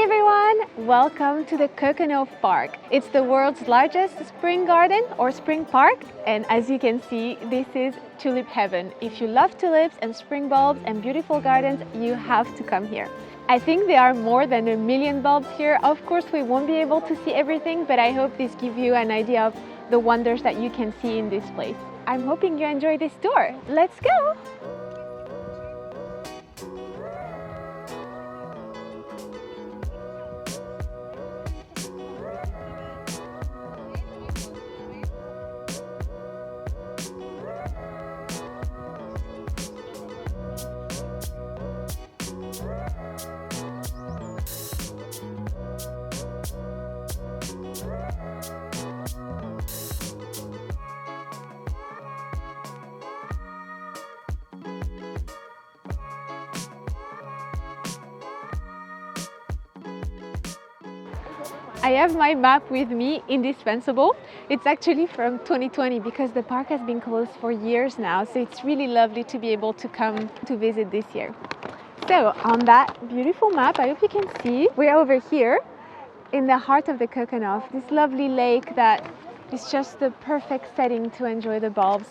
everyone! Welcome to the Keukenhof Park. It's the world's largest spring garden or spring park, and as you can see, this is tulip heaven. If you love tulips and spring bulbs and beautiful gardens, you have to come here. I think there are more than 1 million bulbs here. Of course, we won't be able to see everything, but I hope this gives you an idea of the wonders that you can see in this place. I'm hoping you enjoy this tour. Let's go! I have my map with me, indispensable. It's actually from 2020 because the park has been closed for years now, so it's really lovely to be able to come to visit this year. So on that beautiful map, I hope you can see, we're over here in the heart of the Keukenhof, this lovely lake that is just the perfect setting to enjoy the bulbs.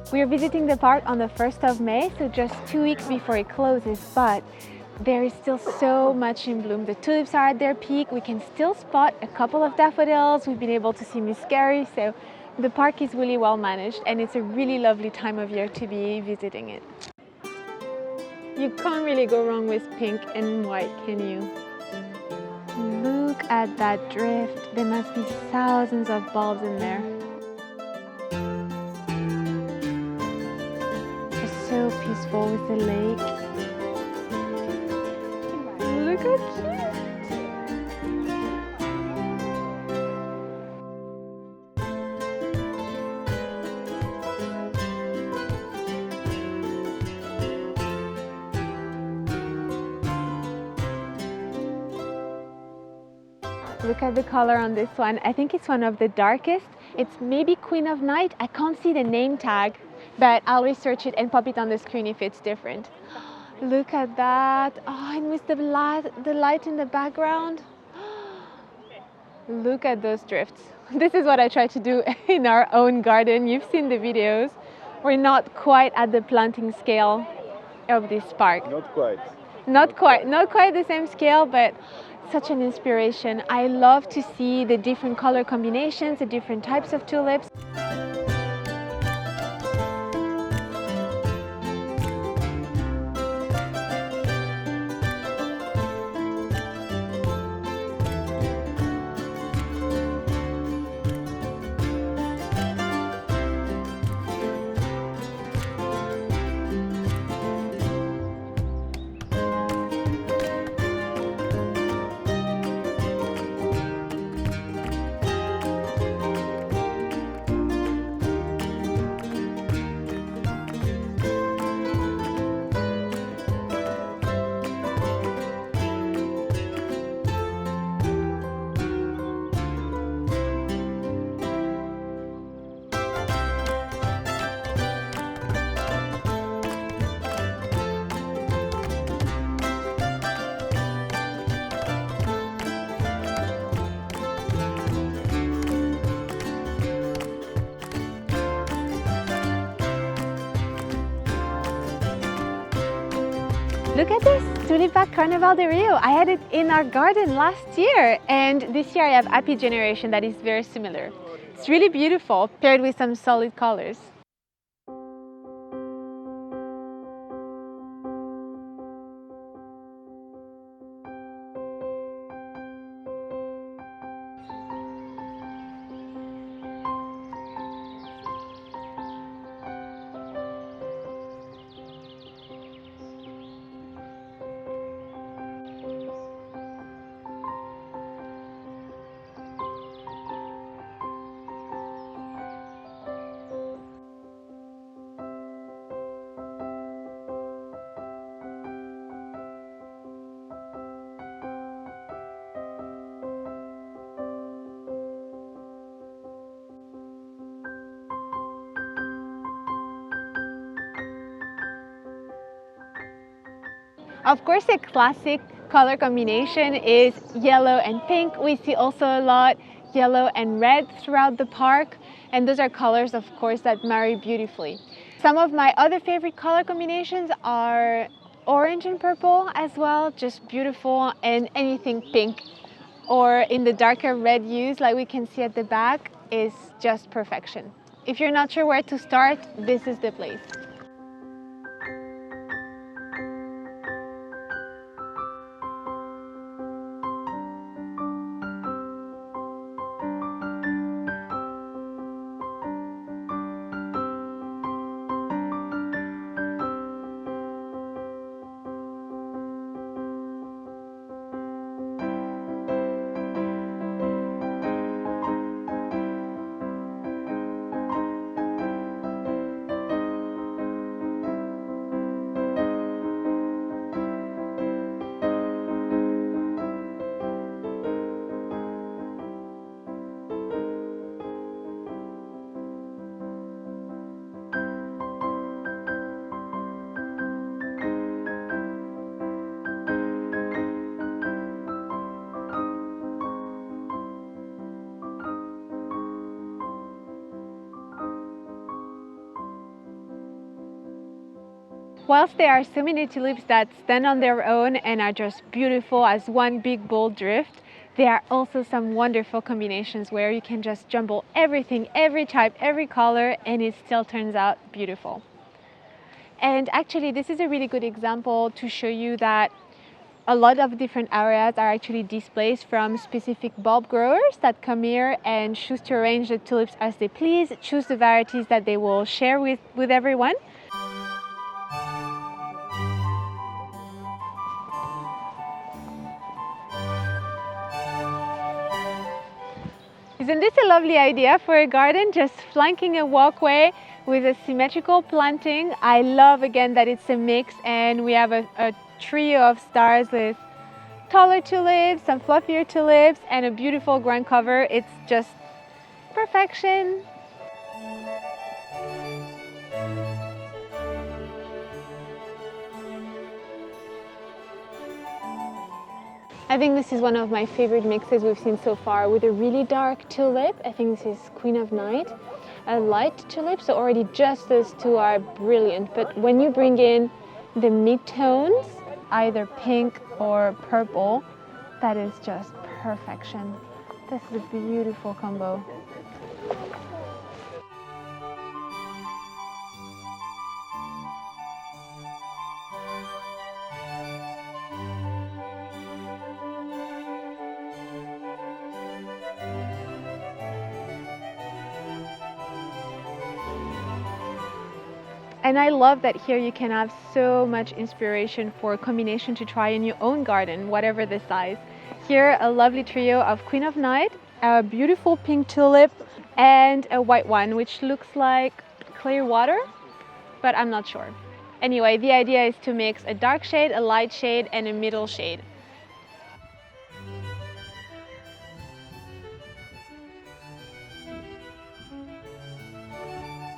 We are visiting the park on the 1st of May, so just 2 weeks before it closes, but there is still so much in bloom. The tulips are at their peak. We can still spot a couple of daffodils. We've been able to see muscari, so the park is really well managed and it's a really lovely time of year to be visiting it. You can't really go wrong with pink and white, can you? Look at that drift. There must be thousands of bulbs in there. So peaceful with the lake. Look how cute! Look at the color on this one. I think it's one of the darkest. It's maybe Queen of Night. I can't see the name tag, but I'll research it and pop it on the screen if it's different. Look at that. Oh, and with the light in the background. Look at those drifts. This is what I try to do in our own garden. You've seen the videos. We're not quite at the planting scale of this park. Not quite. Not quite the same scale, but such an inspiration. I love to see the different color combinations, the different types of tulips. Look at this, Tulip Carnaval de Rio. I had it in our garden last year, and this year I have Happy Generation that is very similar. It's really beautiful paired with some solid colors. Of course, a classic color combination is yellow and pink. We see also a lot yellow and red throughout the park, and those are colors, of course, that marry beautifully. Some of my other favorite color combinations are orange and purple as well, just beautiful, and anything pink or in the darker red hues like we can see at the back is just perfection. If you're not sure where to start, this is the place. Whilst there are so many tulips that stand on their own and are just beautiful as one big bold drift, there are also some wonderful combinations where you can just jumble everything, every type, every color, and it still turns out beautiful. And actually, this is a really good example to show you that a lot of different areas are actually displays from specific bulb growers that come here and choose to arrange the tulips as they please, choose the varieties that they will share with everyone. Isn't this a lovely idea for a garden, just flanking a walkway with a symmetrical planting? I love again that it's a mix and we have a trio of stars with taller tulips, some fluffier tulips, and a beautiful ground cover. It's just perfection. I think this is one of my favorite mixes we've seen so far, with a really dark tulip. I think this is Queen of Night. A light tulip, so already just those two are brilliant. But when you bring in the mid-tones, either pink or purple, that is just perfection. This is a beautiful combo. And I love that here you can have so much inspiration for a combination to try in your own garden, whatever the size. Here, a lovely trio of Queen of Night, a beautiful pink tulip, and a white one, which looks like clear water, but I'm not sure. Anyway, the idea is to mix a dark shade, a light shade, and a middle shade.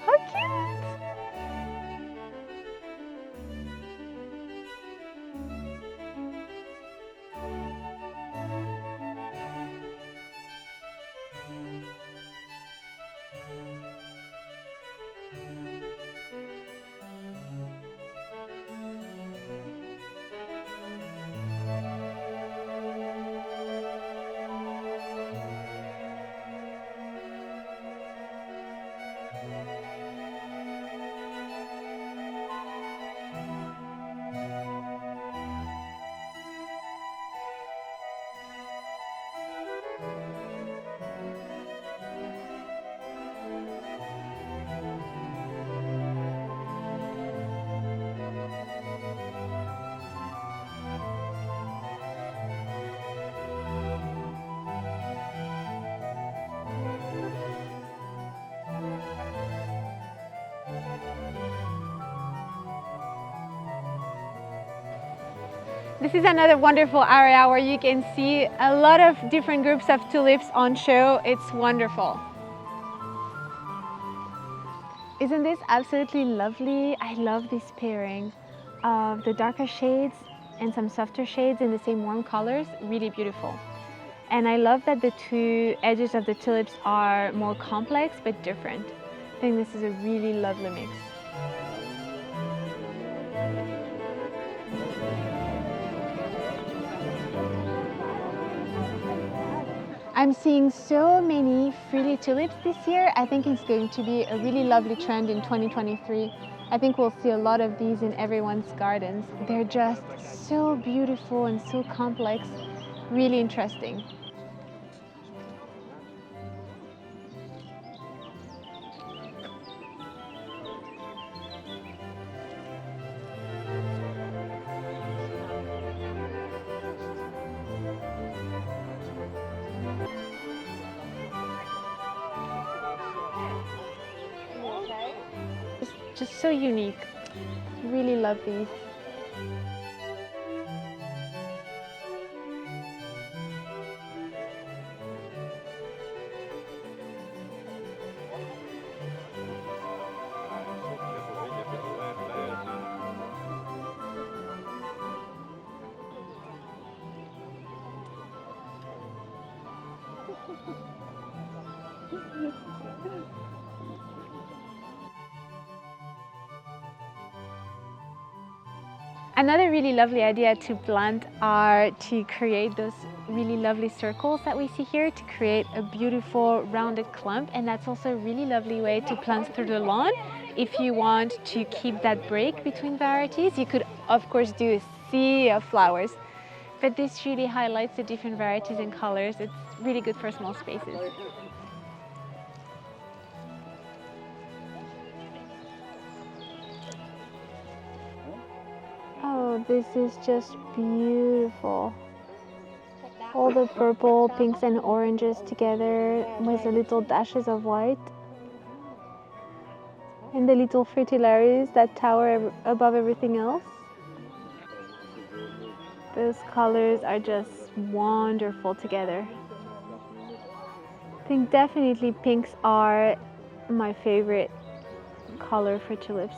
How cute! This is another wonderful area where you can see a lot of different groups of tulips on show. It's wonderful. Isn't this absolutely lovely? I love this pairing of the darker shades and some softer shades in the same warm colors. Really beautiful. And I love that the two edges of the tulips are more complex but different. I think this is a really lovely mix. I'm seeing so many frilly tulips this year. I think it's going to be a really lovely trend in 2023. I think we'll see a lot of these in everyone's gardens. They're just so beautiful and so complex, really interesting. Just so unique. Really love these. Another really lovely idea to plant are to create those really lovely circles that we see here to create a beautiful rounded clump, and that's also a really lovely way to plant through the lawn. If you want to keep that break between varieties, you could of course do a sea of flowers, but this really highlights the different varieties and colors. It's really good for small spaces. Oh, this is just beautiful. All the purple, pinks and oranges together with the little dashes of white. And the little fritillaries that tower above everything else. Those colors are just wonderful together. I think definitely pinks are my favorite color for tulips.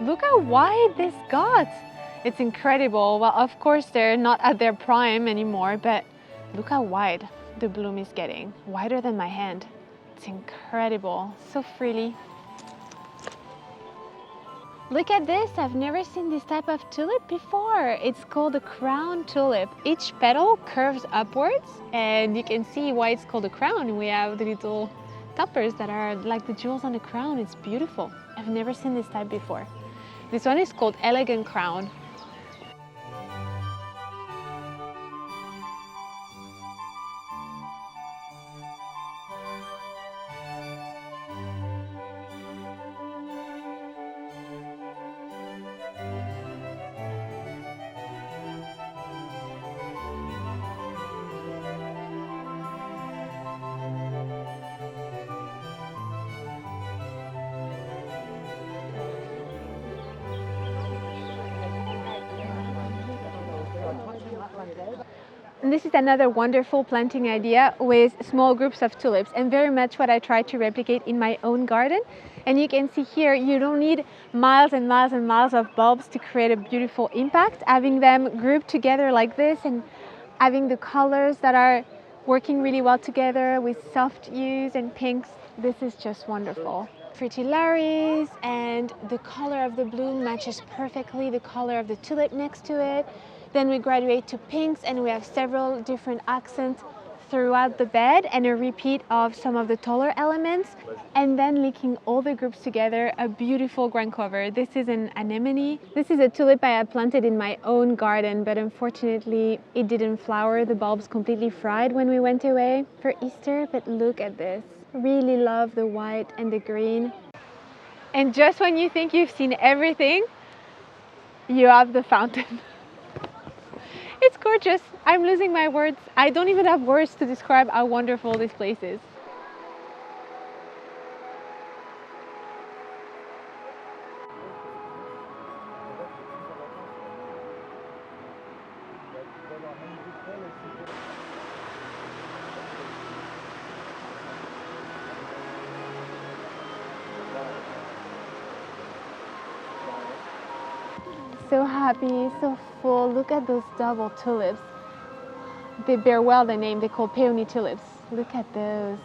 Look how wide this got. It's incredible. Well, of course, they're not at their prime anymore, but look how wide the bloom is getting. Wider than my hand. It's incredible. So frilly. Look at this. I've never seen this type of tulip before. It's called a crown tulip. Each petal curves upwards, and you can see why it's called a crown. We have the little toppers that are like the jewels on the crown. It's beautiful. I've never seen this type before. This one is called elegant crown. And this is another wonderful planting idea with small groups of tulips, and very much what I try to replicate in my own garden. And you can see here, you don't need miles and miles and miles of bulbs to create a beautiful impact. Having them grouped together like this and having the colors that are working really well together with soft hues and pinks, this is just wonderful. Fritillaries, and the color of the bloom matches perfectly the color of the tulip next to it. Then we graduate to pinks, and we have several different accents throughout the bed and a repeat of some of the taller elements. And then linking all the groups together, a beautiful ground cover. This is an anemone. This is a tulip I had planted in my own garden, but unfortunately it didn't flower. The bulbs completely fried when we went away for Easter, but look at this. Really love the white and the green. And just when you think you've seen everything, you have the fountain. It's gorgeous. I'm losing my words. I don't even have words to describe how wonderful this place is. So happy, so full. Look at those double tulips. They bear well the name. They're called peony tulips. Look at those.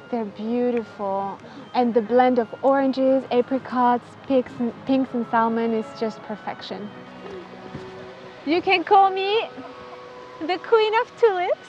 They're beautiful. And the blend of oranges, apricots, pinks and salmon is just perfection. You can call me the Queen of Tulips.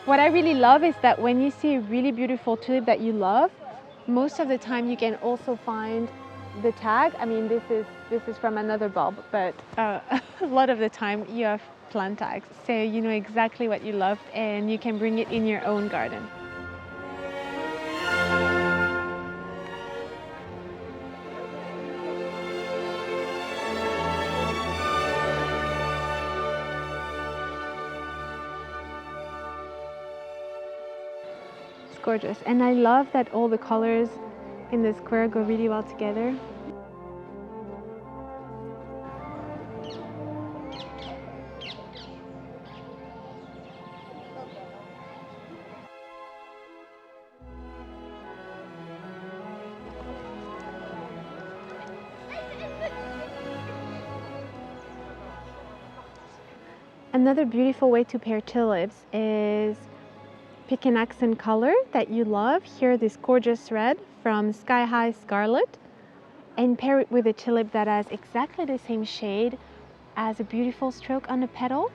What I really love is that when you see a really beautiful tulip that you love, most of the time you can also find the tag. I mean, this is from another bulb, but a lot of the time you have plant tags, so you know exactly what you loved and you can bring it in your own garden. It's gorgeous, and I love that all the colors in the square go really well together. Another beautiful way to pair tulips is pick an accent color that you love. Here, this gorgeous red from Sky High Scarlet, and pair it with a tulip that has exactly the same shade as a beautiful stroke on the petal.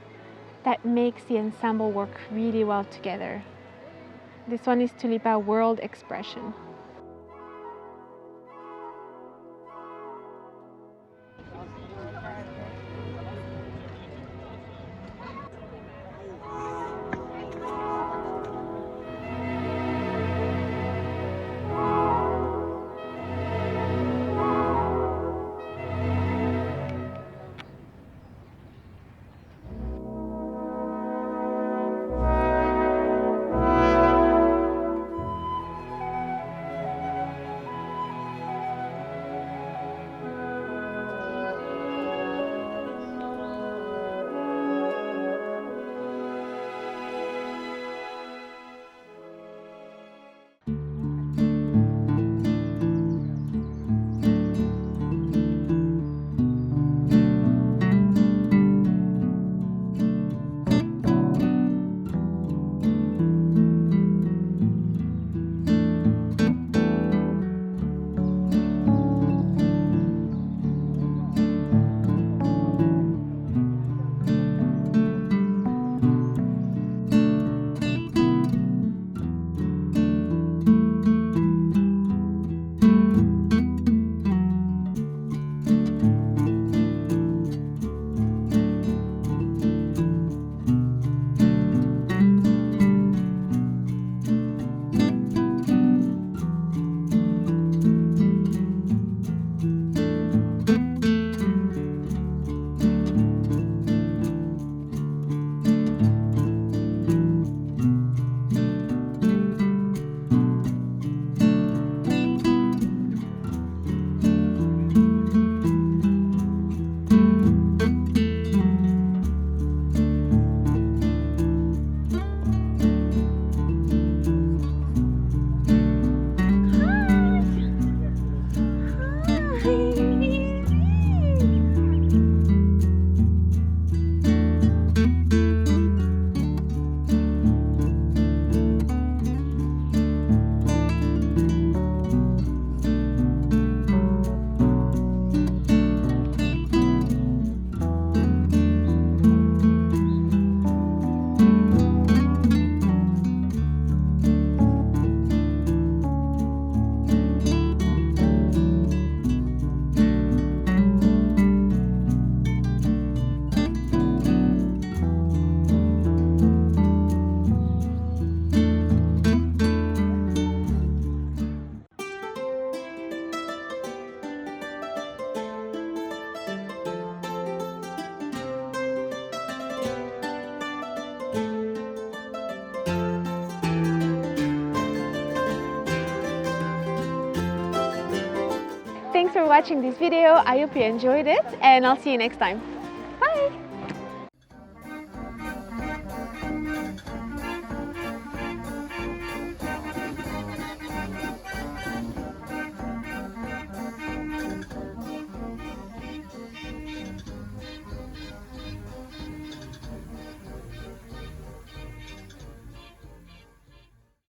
That makes the ensemble work really well together. This one is Tulipa World Expression. watching this video. I hope you enjoyed it, and I'll see you next time. Bye!